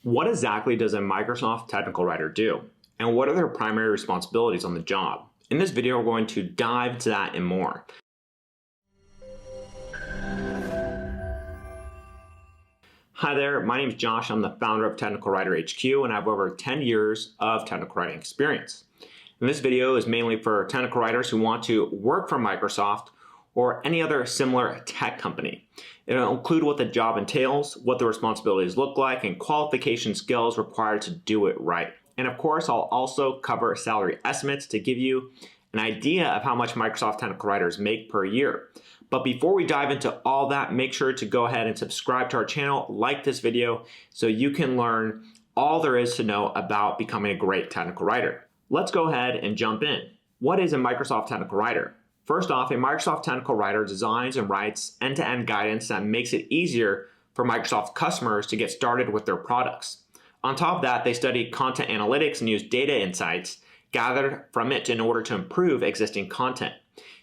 What exactly does a Microsoft technical writer do? And what are their primary responsibilities on the job? In this video, we're going to dive into that and more. Hi there, my name is Josh. I'm the founder of Technical Writer HQ, and I have over 10 years of technical writing experience. And this video is mainly for technical writers who want to work for Microsoft or any other similar tech company. It'll include what the job entails, what the responsibilities look like, and qualification skills required to do it right. And of course, I'll also cover salary estimates to give you an idea of how much Microsoft technical writers make per year. But before we dive into all that, make sure to go ahead and subscribe to our channel, like this video, so you can learn all there is to know about becoming a great technical writer. Let's go ahead and jump in. What is a Microsoft technical writer? First off, a Microsoft technical writer designs and writes end-to-end guidance that makes it easier for Microsoft customers to get started with their products. On top of that, they study content analytics and use data insights gathered from it in order to improve existing content.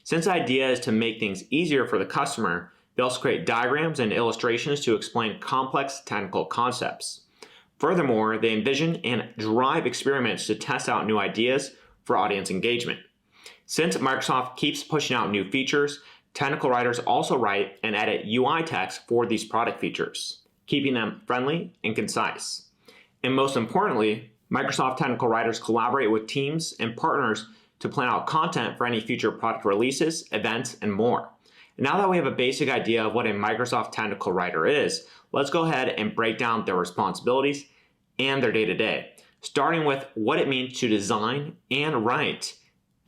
Since the idea is to make things easier for the customer, they also create diagrams and illustrations to explain complex technical concepts. Furthermore, they envision and drive experiments to test out new ideas for audience engagement. Since Microsoft keeps pushing out new features, technical writers also write and edit UI text for these product features, keeping them friendly and concise. And most importantly, Microsoft technical writers collaborate with teams and partners to plan out content for any future product releases, events, and more. And now that we have a basic idea of what a Microsoft technical writer is, let's go ahead and break down their responsibilities and their day-to-day, starting with what it means to design and write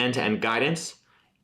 end-to-end guidance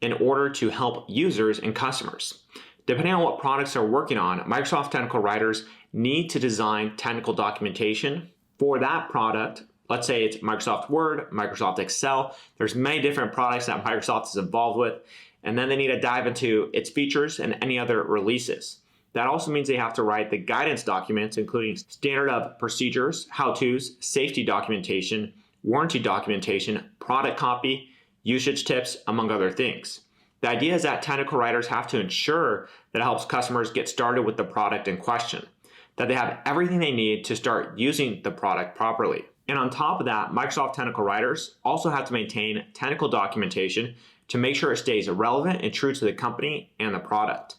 in order to help users and customers. Depending on what products they're working on, Microsoft technical writers need to design technical documentation for that product. Let's say it's Microsoft Word, Microsoft Excel. There's many different products that Microsoft is involved with, and then they need to dive into its features and any other releases. That also means they have to write the guidance documents, including standard of procedures, how-tos, safety documentation, warranty documentation, product copy, usage tips, among other things. The idea is that technical writers have to ensure that it helps customers get started with the product in question, that they have everything they need to start using the product properly. And on top of that, Microsoft technical writers also have to maintain technical documentation to make sure it stays relevant and true to the company and the product.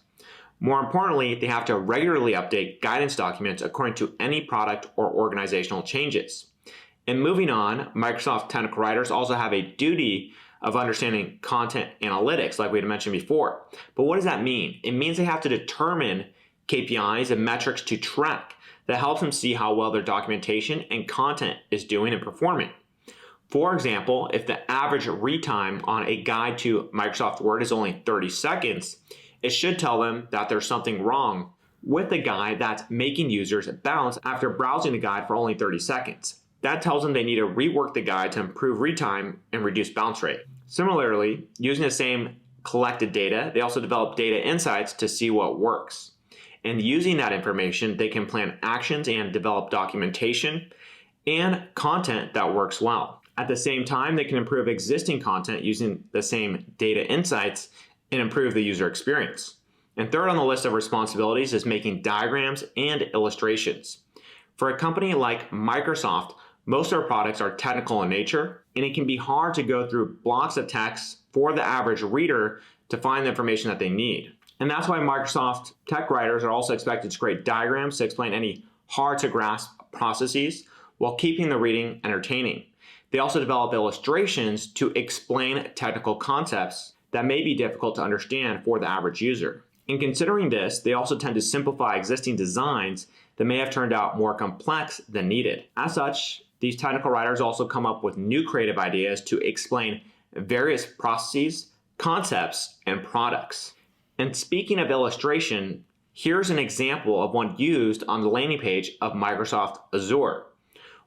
More importantly, they have to regularly update guidance documents according to any product or organizational changes. And moving on, Microsoft technical writers also have a duty of understanding content analytics, like we had mentioned before. But what does that mean? It means they have to determine KPIs and metrics to track that helps them see how well their documentation and content is doing and performing. For example, if the average read time on a guide to Microsoft Word is only 30 seconds, it should tell them that there's something wrong with the guide that's making users bounce after browsing the guide for only 30 seconds. That tells them they need to rework the guide to improve read time and reduce bounce rate. Similarly, using the same collected data, they also develop data insights to see what works. And using that information, they can plan actions and develop documentation and content that works well. At the same time, they can improve existing content using the same data insights and improve the user experience. And third on the list of responsibilities is making diagrams and illustrations. For a company like Microsoft, most of our products are technical in nature, and it can be hard to go through blocks of text for the average reader to find the information that they need. And that's why Microsoft tech writers are also expected to create diagrams to explain any hard-to-grasp processes while keeping the reading entertaining. They also develop illustrations to explain technical concepts that may be difficult to understand for the average user. In considering this, they also tend to simplify existing designs that may have turned out more complex than needed. As such, these technical writers also come up with new creative ideas to explain various processes, concepts, and products. And speaking of illustration, here's an example of one used on the landing page of Microsoft Azure.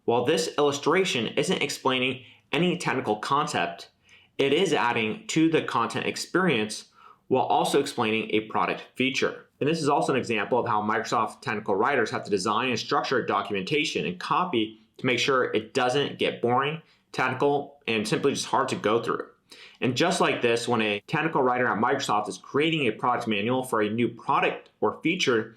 While this illustration isn't explaining any technical concept, it is adding to the content experience while also explaining a product feature. And this is also an example of how Microsoft technical writers have to design and structure documentation and copy to make sure it doesn't get boring, technical, and simply just hard to go through. And just like this, when a technical writer at Microsoft is creating a product manual for a new product or feature,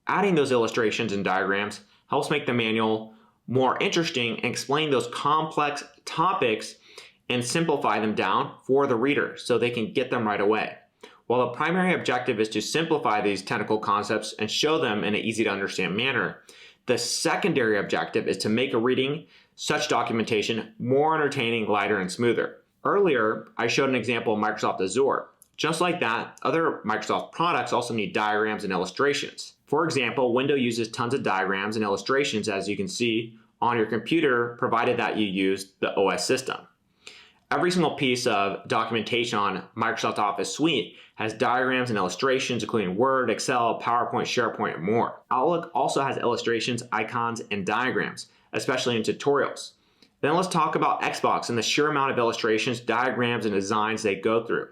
adding those illustrations and diagrams helps make the manual more interesting and explain those complex topics and simplify them down for the reader so they can get them right away. While the primary objective is to simplify these technical concepts and show them in an easy to understand manner, the secondary objective is to make a reading such documentation more entertaining, lighter, and smoother. Earlier, I showed an example of Microsoft Azure. Just like that, other Microsoft products also need diagrams and illustrations. For example, Windows uses tons of diagrams and illustrations, as you can see on your computer, provided that you use the OS system. Every single piece of documentation on Microsoft Office Suite has diagrams and illustrations, including Word, Excel, PowerPoint, SharePoint, and more. Outlook also has illustrations, icons, and diagrams, especially in tutorials. Then let's talk about Xbox and the sheer amount of illustrations, diagrams, and designs they go through.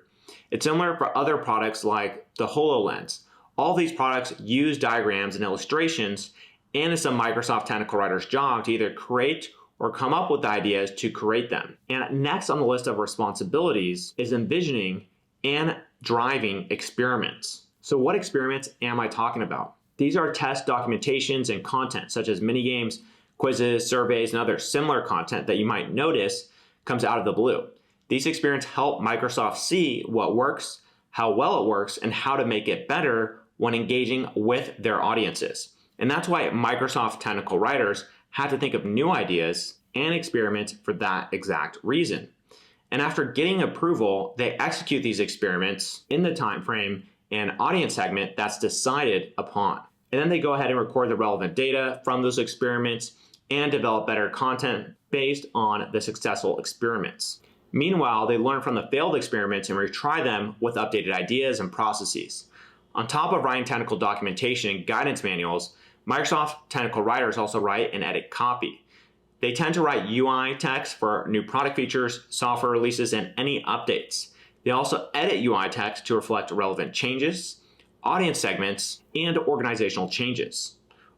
It's similar for other products like the HoloLens. All these products use diagrams and illustrations, and it's a Microsoft technical writer's job to either create or come up with ideas to create them. And next on the list of responsibilities is envisioning and driving experiments. So what experiments am I talking about? These are test documentations and content such as minigames, quizzes, surveys, and other similar content that you might notice comes out of the blue. These experiments help Microsoft see what works, how well it works, and how to make it better when engaging with their audiences. And that's why Microsoft technical writers had to think of new ideas and experiments for that exact reason. And after getting approval, they execute these experiments in the time frame and audience segment that's decided upon. And then they go ahead and record the relevant data from those experiments and develop better content based on the successful experiments. Meanwhile, they learn from the failed experiments and retry them with updated ideas and processes. On top of writing technical documentation and guidance manuals, Microsoft technical writers also write and edit copy. They tend to write UI text for new product features, software releases, and any updates. They also edit UI text to reflect relevant changes, audience segments, and organizational changes.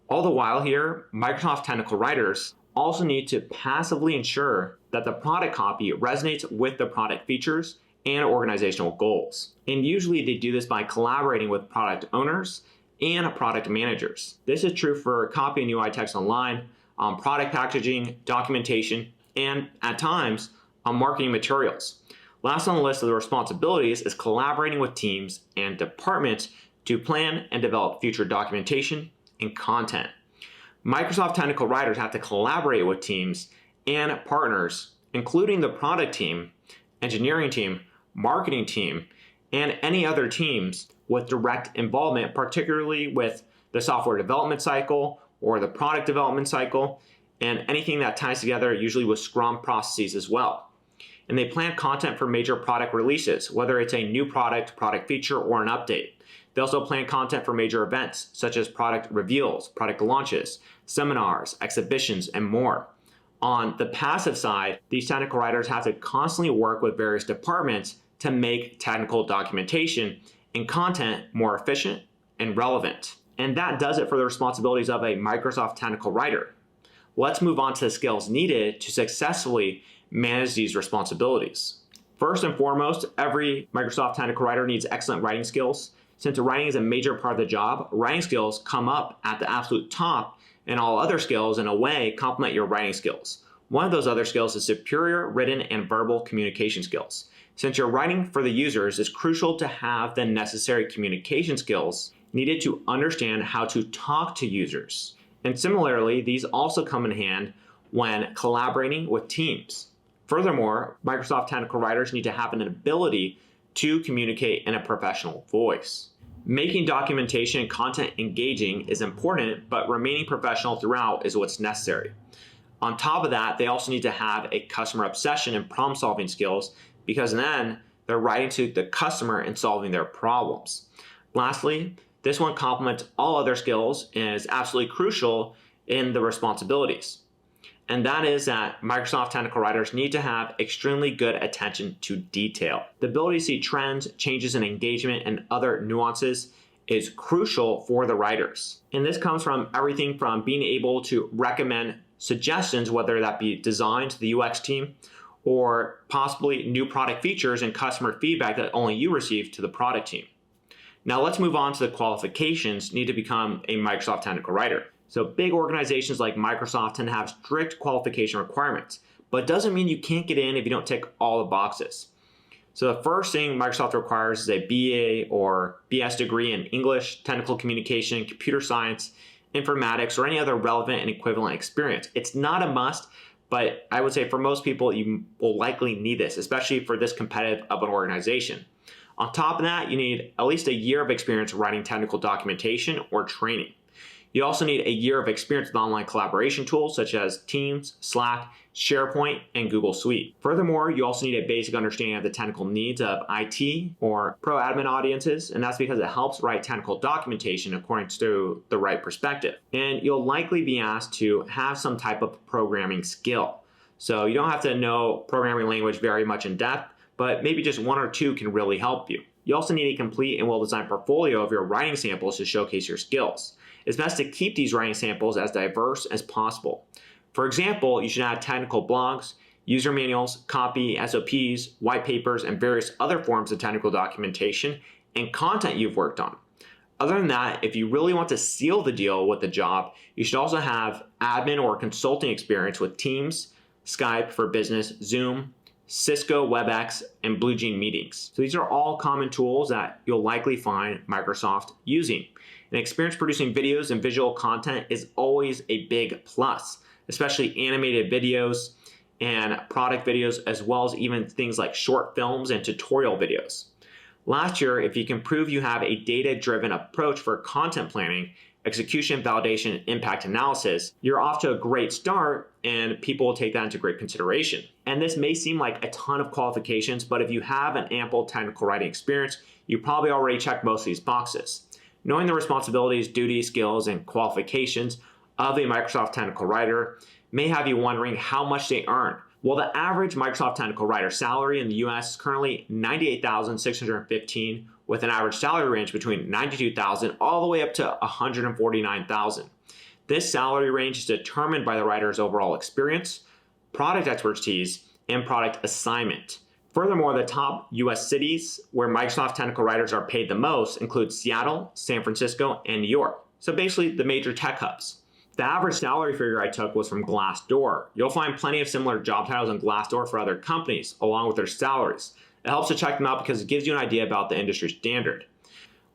All the while here, Microsoft technical writers also need to passively ensure that the product copy resonates with the product features and organizational goals. And usually they do this by collaborating with product owners and product managers. This is true for copy and UI text online, on product packaging, documentation, and at times on marketing materials. Last on the list of the responsibilities is collaborating with teams and departments to plan and develop future documentation and content. Microsoft technical writers have to collaborate with teams and partners, including the product team, engineering team, marketing team, and any other teams with direct involvement, particularly with the software development cycle or the product development cycle, and anything that ties together usually with Scrum processes as well. And they plan content for major product releases, whether it's a new product, product feature, or an update. They also plan content for major events, such as product reveals, product launches, seminars, exhibitions, and more. On the passive side, these technical writers have to constantly work with various departments to make technical documentation and content more efficient and relevant. And that does it for the responsibilities of a Microsoft technical writer. Let's move on to the skills needed to successfully manage these responsibilities. First and foremost, every Microsoft technical writer needs excellent writing skills. Since writing is a major part of the job, writing skills come up at the absolute top, and all other skills, in a way, complement your writing skills. One of those other skills is superior written and verbal communication skills. Since you're writing for the users, it's crucial to have the necessary communication skills needed to understand how to talk to users. And similarly, these also come in hand when collaborating with teams. Furthermore, Microsoft technical writers need to have an ability to communicate in a professional voice. Making documentation and content engaging is important, but remaining professional throughout is what's necessary. On top of that, they also need to have a customer obsession and problem-solving skills, because then they're writing to the customer and solving their problems. Lastly, this one complements all other skills and is absolutely crucial in the responsibilities. And that is that Microsoft technical writers need to have extremely good attention to detail. The ability to see trends, changes in engagement, and other nuances is crucial for the writers. And this comes from everything from being able to recommend suggestions, whether that be design to the UX team, or possibly new product features and customer feedback that only you receive to the product team. Now let's move on to the qualifications needed to become a Microsoft technical writer. So big organizations like Microsoft tend to have strict qualification requirements, but it doesn't mean you can't get in if you don't tick all the boxes. So the first thing Microsoft requires is a BA or BS degree in English, technical communication, computer science, informatics, or any other relevant and equivalent experience. It's not a must, but I would say for most people, you will likely need this, especially for this competitive of an organization. On top of that, you need at least a year of experience writing technical documentation or training. You also need a year of experience with online collaboration tools such as Teams, Slack, SharePoint, and Google Suite. Furthermore, you also need a basic understanding of the technical needs of IT or pro admin audiences, and that's because it helps write technical documentation according to the right perspective. And you'll likely be asked to have some type of programming skill. So you don't have to know programming language very much in depth, but maybe just one or two can really help you. You also need a complete and well-designed portfolio of your writing samples to showcase your skills. It's best to keep these writing samples as diverse as possible. For example, you should add technical blogs, user manuals, copy, SOPs, white papers, and various other forms of technical documentation and content you've worked on. Other than that, if you really want to seal the deal with the job, you should also have admin or consulting experience with Teams, Skype for Business, Zoom, Cisco, WebEx, and BlueJean meetings. So these are all common tools that you'll likely find Microsoft using. And experience producing videos and visual content is always a big plus, especially animated videos and product videos, as well as even things like short films and tutorial videos. Last year, if you can prove you have a data-driven approach for content planning, execution, validation, and impact analysis, you're off to a great start and people will take that into great consideration. And this may seem like a ton of qualifications, but if you have an ample technical writing experience, you probably already check most of these boxes. Knowing the responsibilities, duties, skills, and qualifications of a Microsoft technical writer may have you wondering how much they earn. Well, the average Microsoft technical writer salary in the US is currently $98,615, with an average salary range between $92,000 all the way up to $149,000. This salary range is determined by the writer's overall experience, product expertise, and product assignment. Furthermore, the top US cities where Microsoft technical writers are paid the most include Seattle, San Francisco, and New York. So basically the major tech hubs. The average salary figure I took was from Glassdoor. You'll find plenty of similar job titles on Glassdoor for other companies, along with their salaries. It helps to check them out because it gives you an idea about the industry standard.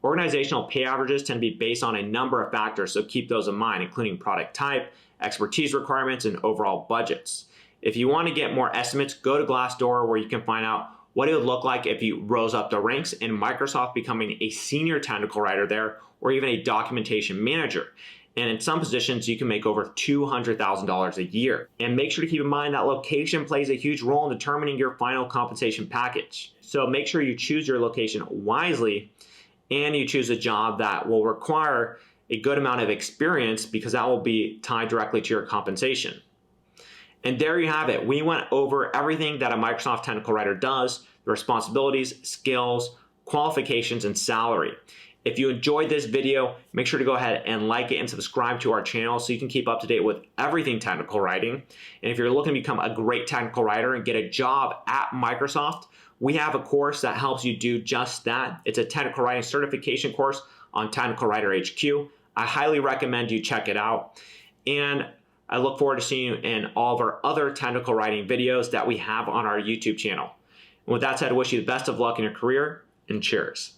Organizational pay averages tend to be based on a number of factors, so keep those in mind, including product type, expertise requirements, and overall budgets. If you want to get more estimates, go to Glassdoor where you can find out what it would look like if you rose up the ranks in Microsoft becoming a senior technical writer there or even a documentation manager. And in some positions, you can make over $200,000 a year. And make sure to keep in mind that location plays a huge role in determining your final compensation package. So make sure you choose your location wisely and you choose a job that will require a good amount of experience because that will be tied directly to your compensation. And there you have it. We went over everything that a Microsoft technical writer does, the responsibilities, skills, qualifications, and salary. If you enjoyed this video, make sure to go ahead and like it and subscribe to our channel so you can keep up to date with everything technical writing. And if you're looking to become a great technical writer and get a job at Microsoft, we have a course that helps you do just that. It's a technical writing certification course on Technical Writer HQ. I highly recommend you check it out. And I look forward to seeing you in all of our other technical writing videos that we have on our YouTube channel. And with that said, I wish you the best of luck in your career and cheers.